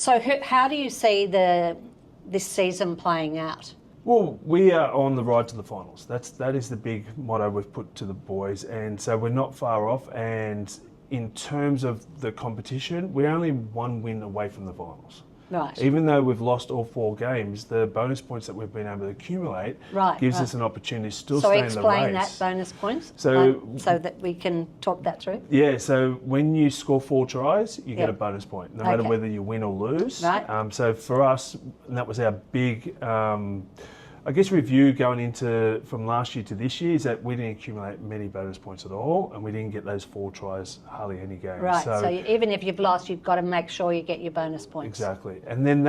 So how do you see this season playing out? Well, we are on the ride to the finals. That is the big motto we've put to the boys, and so we're not far off. And in terms of the competition, we're only one win away from the finals. Right. Even though we've lost all 4 games, the bonus points that we've been able to accumulate gives us an opportunity to still stay in the race. So explain that bonus points so that we can talk that through. Yeah, so when you score 4 tries, you get a bonus point, no matter whether you win or lose. Right. So for us, that was our big, review going into from last year to this year, is that we didn't accumulate many bonus points at all, and we didn't get those 4 tries hardly any games. Right, so even if you've lost, you've got to make sure you get your bonus points. Exactly. And then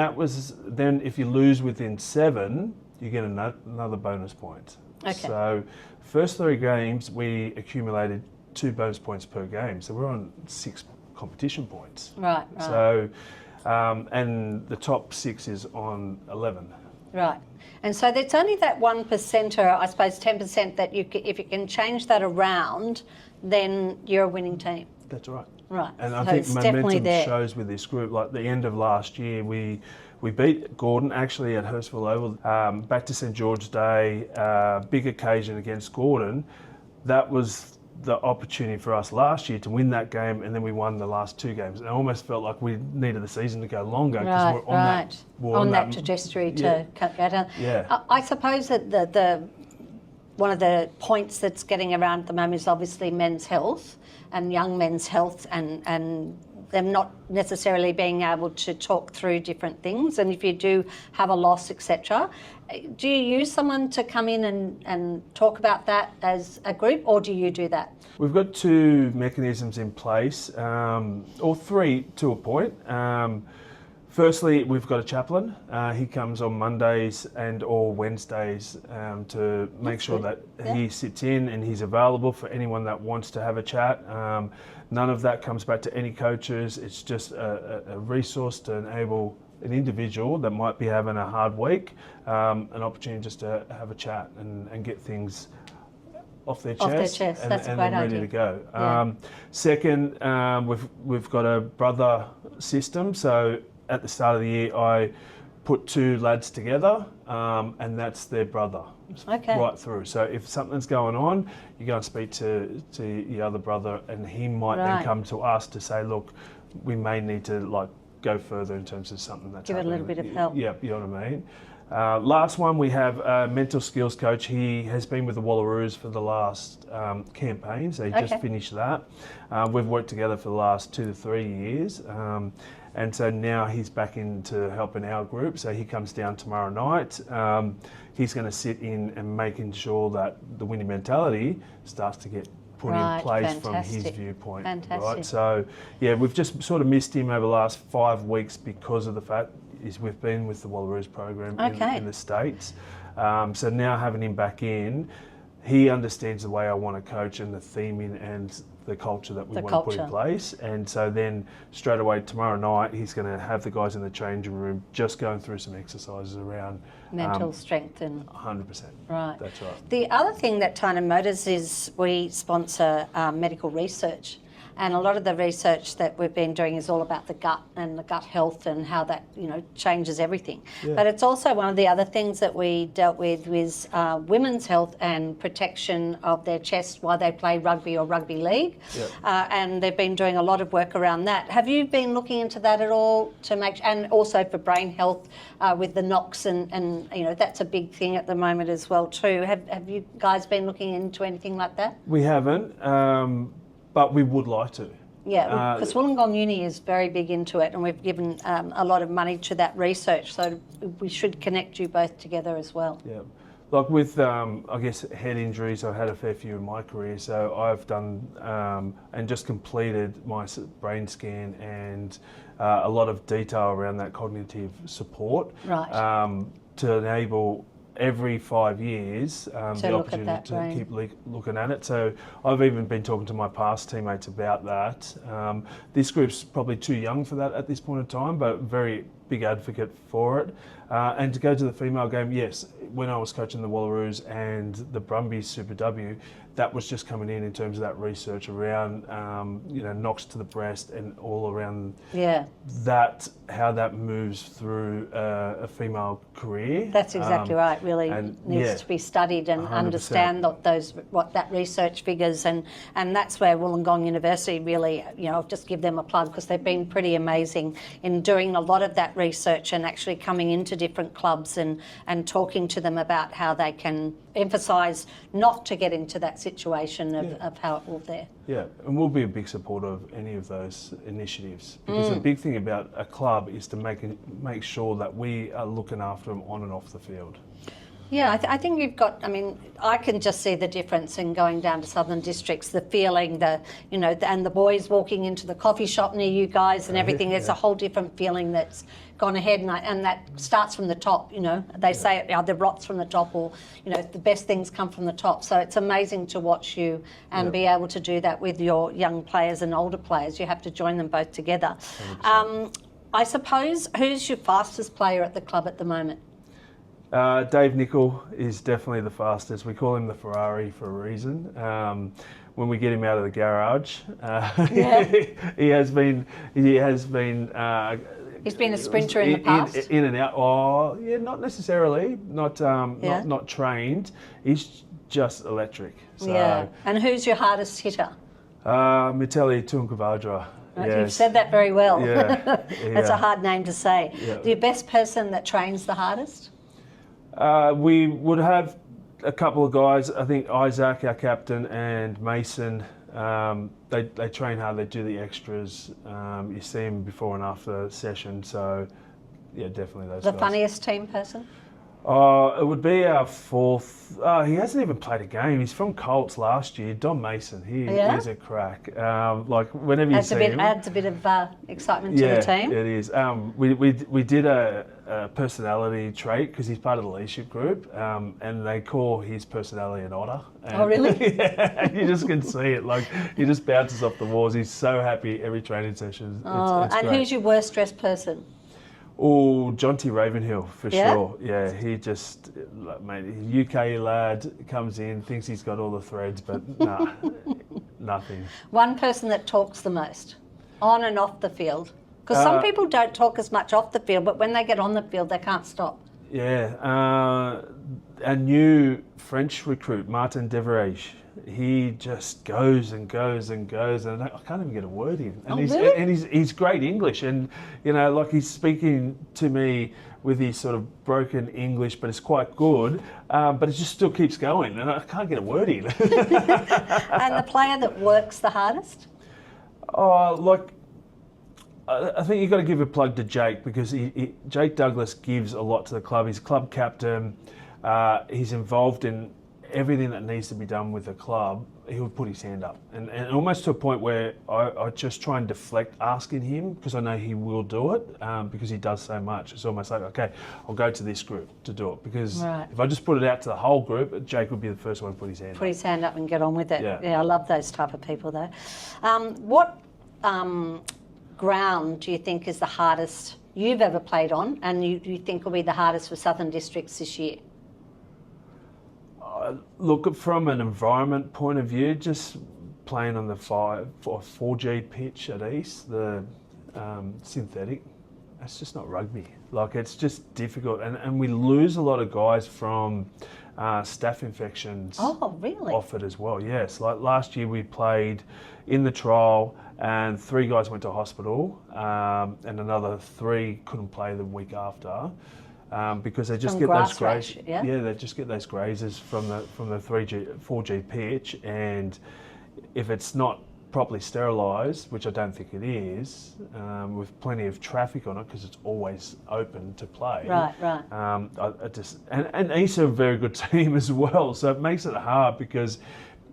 then if you lose within 7, you get another bonus point. Okay. So first 3 games, we accumulated 2 bonus points per game. So we're on 6 competition points. Right. So, and the top 6 is on 11. Right. And so there's only that 1% or I suppose 10% that if you can change that around, then you're a winning team. That's right. Right. And I think momentum shows with this group. Like the end of last year, we beat Gordon actually at Hurstville Oval, back to St George Day, big occasion against Gordon. That was the opportunity for us last year to win that game, and then we won the last 2 games. And I almost felt like we needed the season to go longer because we're on that trajectory to go down. Yeah. I suppose that the one of the points that's getting around at the moment is obviously men's health and young men's health and them not necessarily being able to talk through different things. And if you do have a loss, etc., do you use someone to come in and talk about that as a group, or do you do that? We've got 2 mechanisms in place, or 3 to a point. Firstly, we've got a chaplain. He comes on Mondays and or Wednesdays to make sure that he sits in and he's available for anyone that wants to have a chat. None of that comes back to any coaches. It's just a resource to enable an individual that might be having a hard week, an opportunity just to have a chat and get things off their chest. And, that's and a great then ready idea. to go. Second, we've got a brother system. So at the start of the year, I put 2 lads together, and that's their brother right through. So if something's going on, you go and speak to your other brother, and he might then come to us to say, look, we may need to go further in terms of something that's give it a little bit of help. Yeah, you know what I mean. Last one, we have a mental skills coach. He has been with the Wallaroos for the last campaign, so he just finished that. We've worked together for the last 2 to 3 years. And so now he's back into helping our group. So he comes down tomorrow night. He's going to sit in and making sure that the winning mentality starts to get put in place from his viewpoint. Fantastic. Right. So yeah, we've just sort of missed him over the last 5 weeks because of the fact is we've been with the Wallaroos program in the States. So now having him back in, he understands the way I want to coach and the theming and the culture that we want to put in place. And so then straight away tomorrow night, he's going to have the guys in the changing room just going through some exercises around mental strength and 100%. Right. That's right. The other thing that Tynan Motors is we sponsor medical research. And a lot of the research that we've been doing is all about the gut and the gut health and how that, changes everything. Yeah. But it's also one of the other things that we dealt with was women's health and protection of their chest while they play rugby or rugby league. Yeah. And they've been doing a lot of work around that. Have you been looking into that at all and also for brain health with the knocks and that's a big thing at the moment as well too. Have you guys been looking into anything like that? We haven't. But we would like to. Yeah, because Wollongong Uni is very big into it, and we've given a lot of money to that research, so we should connect you both together as well. Yeah, like with, head injuries, I've had a fair few in my career, so I've done and just completed my brain scan and a lot of detail around that cognitive support to enable every 5 years the look at opportunity that, to right. keep looking at it. So I've even been talking to my past teammates about that. This group's probably too young for that at this point in time, but very big advocate for it. And to go to the female game, yes, when I was coaching the Wallaroos and the Brumbies Super W, that was just coming in terms of that research around, knocks to the breast and all around that, how that moves through a female career. That's exactly right. Really needs to be studied and 100%. Understand what that research figures, and that's where Wollongong University really, I'll just give them a plug because they've been pretty amazing in doing a lot of that research and actually coming into different clubs and talking to them about how they can emphasise not to get into that situation of how it will there. Yeah, and we'll be a big supporter of any of those initiatives, because the big thing about a club is to make sure that we are looking after them on and off the field. Yeah, I think you've got, I can just see the difference in going down to Southern Districts, the feeling, and the boys walking into the coffee shop near you guys and everything. It's a whole different feeling that's gone ahead, and that starts from the top, They say it either rots from the top or, the best things come from the top. So it's amazing to watch you and be able to do that with your young players and older players. You have to join them both together. I suppose, who's your fastest player at the club at the moment? Dave Nicol is definitely the fastest. We call him the Ferrari for a reason. When we get him out of the garage, he has been. He's been a sprinter in the past. In and out. Oh, yeah, not necessarily. Not trained. He's just electric. So, yeah. And who's your hardest hitter? Miteli Tunkavadra. Right, yes. You've said that very well. Yeah. That's a hard name to say. Yeah. The best person that trains the hardest? We would have a couple of guys. I think Isaac, our captain, and Mason. They train hard. They do the extras. You see them before and after session. So, yeah, definitely those guys. The funniest team person? It would be our fourth. He hasn't even played a game. He's from Colts last year. Don Mason. He's a crack. Whenever you see him, adds a bit of excitement to the team. Yeah, it is. We did a personality trait because he's part of the leadership group, and they call his personality an otter. And oh, really? Yeah, you just can see it. Like, he just bounces off the walls. He's so happy every training session. It's and great. Who's your worst dressed person? Oh, Jonty Ravenhill, for Yeah? sure. Yeah, he just, mate, UK lad, comes in, thinks he's got all the threads, but nah, nothing. One person that talks the most, on and off the field. Because some people don't talk as much off the field, but when they get on the field, they can't stop. Yeah, a new French recruit, Martin Deverage, he just goes and goes and goes, and I can't even get a word in. And really? he's great English, and he's speaking to me with his sort of broken English, but it's quite good. But it just still keeps going, and I can't get a word in. And the player that works the hardest? I think you've got to give a plug to Jake, because Jake Douglas gives a lot to the club. He's club captain. He's involved in everything that needs to be done with the club. He would put his hand up, and almost to a point where I just try and deflect asking him, because I know he will do it, because he does so much. It's almost like, okay, I'll go to this group to do it, because if I just put it out to the whole group, Jake would be the first one to put his hand up. Put his hand up and get on with it. Yeah, I love those type of people though. What ground do you think is the hardest you've ever played on, and you think will be the hardest for Southern Districts this year? Look, from an environment point of view, just playing on the 4G pitch at East, the synthetic, that's just not rugby. Like, it's just difficult, and we lose a lot of guys from staph infections. Oh, really? Off it as well, yes. Like last year we played in the trial, and 3 guys went to hospital, and another 3 couldn't play the week after. Because they just get those grazes. Yeah, they just get those grazes from the 4G pitch, and if it's not properly sterilised, which I don't think it is, with plenty of traffic on it because it's always open to play. Right. And East are a very good team as well, so it makes it hard because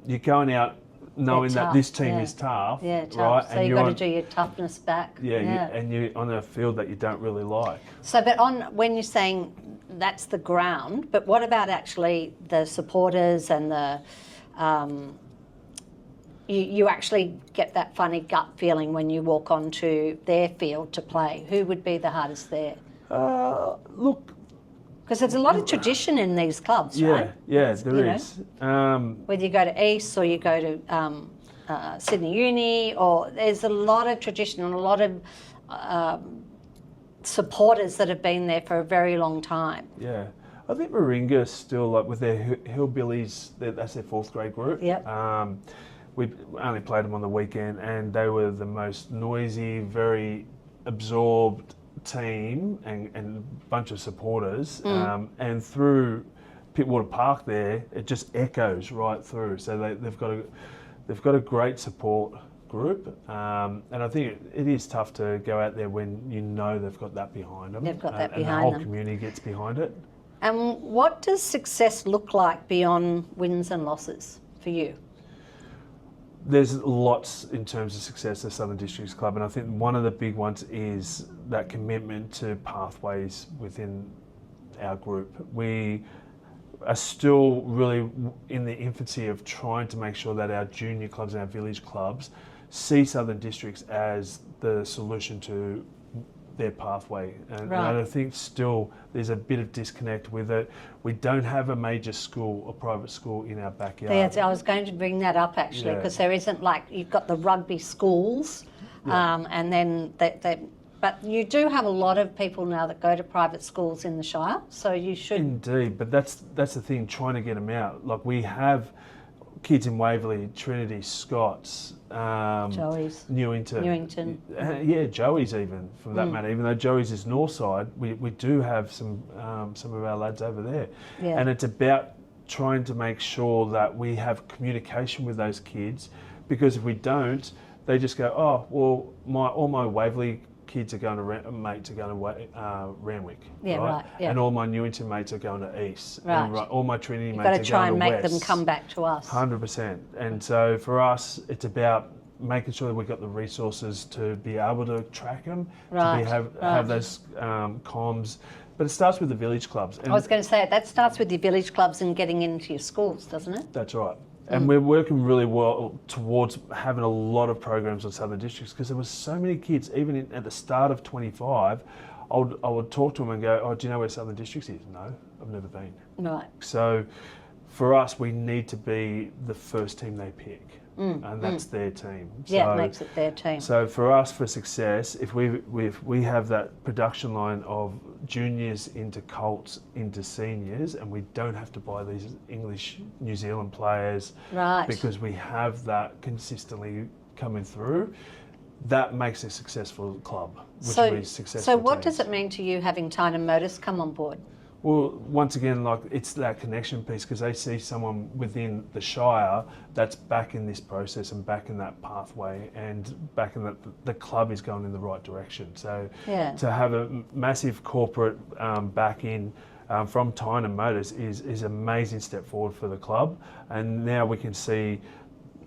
you're going out knowing that this team is tough. Yeah, tough. Right? So you've got to do your toughness back. And you're on a field that you don't really like. So, but when you're saying that's the ground. But what about actually the supporters and the you actually get that funny gut feeling when you walk onto their field to play? Who would be the hardest there? Look, because there's a lot of tradition in these clubs, right? Yeah, there is. Whether you go to East or you go to Sydney Uni, or there's a lot of tradition and a lot of supporters that have been there for a very long time. Yeah. I think Moringa still, like with their hillbillies, that's their 4th grade group. Yep. We only played them on the weekend, and they were the most noisy, very absorbed team and bunch of supporters. And through Pittwater Park there, it just echoes right through. So they've got a great support group, and I think it is tough to go out there when you know they've got that behind them. They've got that and behind the whole them. community gets behind it. And what does success look like beyond wins and losses for you? There's lots in terms of success of Southern Districts Club, and I think one of the big ones is that commitment to pathways within our group. We are still really in the infancy of trying to make sure that our junior clubs and our village clubs see Southern Districts as the solution to their pathway, and I think still there's a bit of disconnect with it. We don't have a major school or private school in our backyard. I was going to bring that up actually, because there isn't, like, you've got the rugby schools, and then but you do have a lot of people now that go to private schools in the Shire, so you should. Indeed, but that's the thing, trying to get them out. Like, we have kids in Waverley, Trinity, Scots, Joey's. Newington. Yeah, Joey's even, for that matter. Even though Joey's is north side, we do have some of our lads over there. Yeah. And it's about trying to make sure that we have communication with those kids, because if we don't, they just go, oh, well, all my Waverley kids are going to mates are going to Randwick, right? Yeah. And all my Newington mates are going to East, right? And all my Trinity You've mates got are to going try and to make West. them come back to us. 100%. And so for us, it's about making sure that we've got the resources to be able to track them, have those comms. But it starts with the village clubs. And I was going to say, that starts with your village clubs and getting into your schools, doesn't it? That's right. And we're working really well towards having a lot of programs on Southern Districts, because there were so many kids, even at the start of 25, I would talk to them and go, oh, do you know where Southern Districts is? No, I've never been. Right. So for us, we need to be the first team they pick, and that's their team. Yeah, it makes it their team. So for us, for success, if we have that production line of juniors into colts into seniors, and we don't have to buy these English New Zealand players, right? Because we have that consistently coming through, that makes a successful club, which will be successful. So what teams. does it mean to you having Tynan Motors come on board? Well, once again, like, it's that connection piece, because they see someone within the Shire that's back in this process and back in that pathway, and back in that the club is going in the right direction. So to have a massive corporate back in from Tynan Motors is an amazing step forward for the club. And now we can see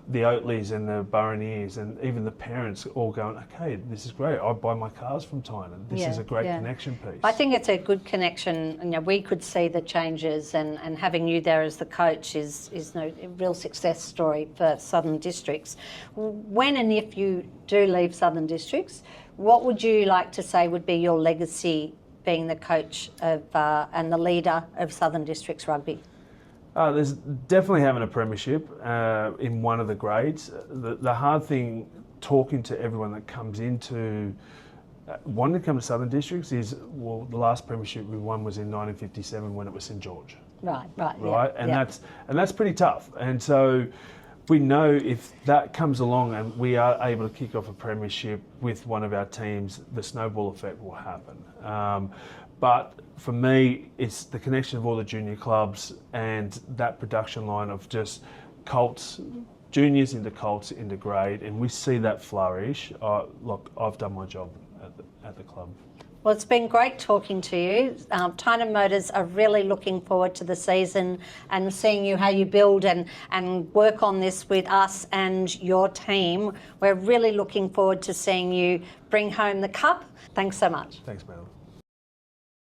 the Oatleys and the Burraneers and even the parents all going, okay, this is great. I buy my cars from Tynan. This is a great connection piece. I think it's a good connection. You know, we could see the changes, and having you there as the coach is a real success story for Southern Districts. When and if you do leave Southern Districts, what would you like to say would be your legacy being the coach of and the leader of Southern Districts Rugby? There's definitely having a premiership in one of the grades. The hard thing, talking to everyone that comes into wanting to come to Southern Districts, is, well, the last premiership we won was in 1957 when it was St George. Right. And that's pretty tough. And so we know if that comes along and we are able to kick off a premiership with one of our teams, the snowball effect will happen. But for me, it's the connection of all the junior clubs and that production line of just colts, juniors into colts into grade, and we see that flourish. Look, I've done my job at the club. Well, it's been great talking to you. Tynan Motors are really looking forward to the season and seeing you how you build and work on this with us and your team. We're really looking forward to seeing you bring home the cup. Thanks so much. Thanks, Madeline.